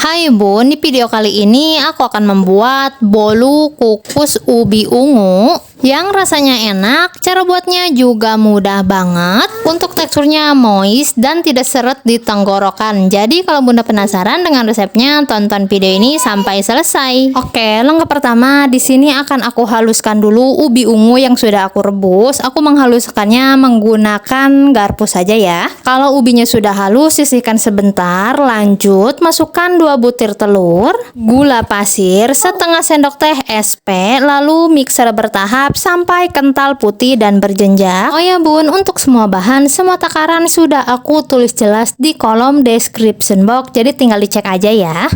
Hai Bun, di video kali ini aku akan membuat bolu kukus ubi ungu yang rasanya enak. Cara buatnya juga mudah banget. Untuk teksturnya moist dan tidak seret di tenggorokan. Jadi kalau Bunda penasaran dengan resepnya, tonton video ini sampai selesai. Oke, langkah pertama di sini akan aku haluskan dulu ubi ungu yang sudah aku rebus. Aku menghaluskannya menggunakan garpu saja ya. Kalau ubinya sudah halus, sisihkan sebentar. Lanjut masukkan 2 butir telur, gula pasir, setengah sendok teh SP, lalu mixer bertahap sampai kental putih dan berjenjang. Oh ya Bun, untuk semua bahan, semua takaran sudah aku tulis jelas di kolom description box, jadi tinggal dicek aja ya.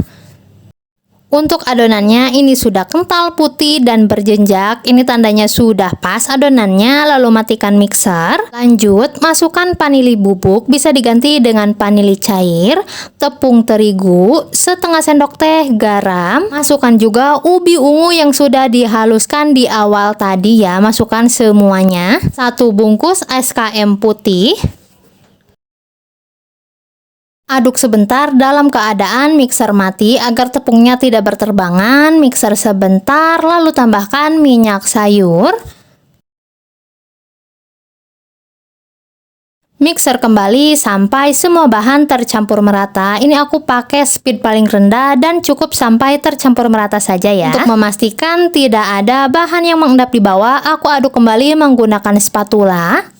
Untuk adonannya ini sudah kental putih dan berjenjak. Ini tandanya sudah pas adonannya. Lalu matikan mixer. Lanjut masukkan vanili bubuk, bisa diganti dengan vanili cair, tepung terigu, setengah sendok teh garam. Masukkan juga ubi ungu yang sudah dihaluskan di awal tadi ya. Masukkan semuanya. 1 bungkus SKM putih. Aduk sebentar dalam keadaan mixer mati agar tepungnya tidak berterbangan. Mixer sebentar, lalu tambahkan minyak sayur. Mixer kembali sampai semua bahan tercampur merata. Ini aku pakai speed paling rendah dan cukup sampai tercampur merata saja ya. Untuk memastikan tidak ada bahan yang mengendap di bawah, aku aduk kembali menggunakan spatula.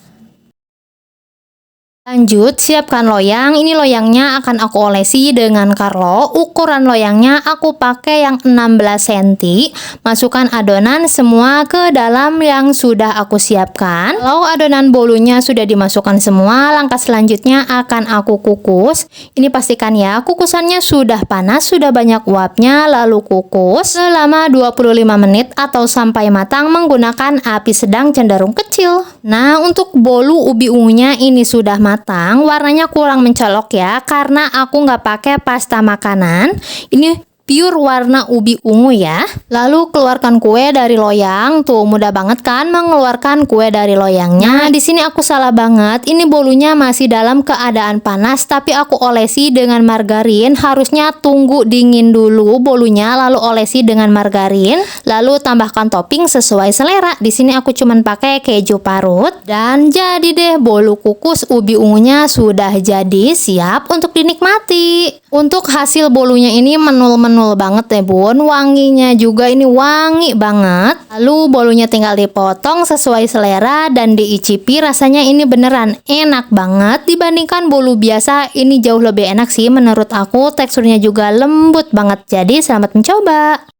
Lanjut, siapkan loyang. Ini loyangnya akan aku olesi dengan Carlo. Ukuran loyangnya aku pakai yang 16 cm. Masukkan adonan semua ke dalam yang sudah aku siapkan. Kalau adonan bolunya sudah dimasukkan semua, langkah selanjutnya akan aku kukus. Ini pastikan ya, kukusannya sudah panas, sudah banyak uapnya, lalu kukus selama 25 menit atau sampai matang menggunakan api sedang cenderung kecil. Nah, untuk bolu ubi ungunya ini sudah matang. Warnanya kurang mencolok ya, karena aku nggak pakai pasta makanan. Ini pure warna ubi ungu ya. Lalu keluarkan kue dari loyang. Tuh mudah banget kan mengeluarkan kue dari loyangnya. Nah, di sini aku salah banget. Ini bolunya masih dalam keadaan panas, tapi aku olesi dengan margarin. Harusnya tunggu dingin dulu bolunya, lalu olesi dengan margarin. Lalu tambahkan topping sesuai selera. Di sini aku cuman pakai keju parut. Dan jadi deh, bolu kukus ubi ungunya sudah jadi, siap untuk dinikmati. Untuk hasil bolunya ini menul banget ya Bun, wanginya juga ini wangi banget. Lalu bolunya tinggal dipotong sesuai selera dan diicipi. Rasanya ini beneran enak banget. Dibandingkan bolu biasa, ini jauh lebih enak sih menurut aku. Teksturnya juga lembut banget. Jadi selamat mencoba.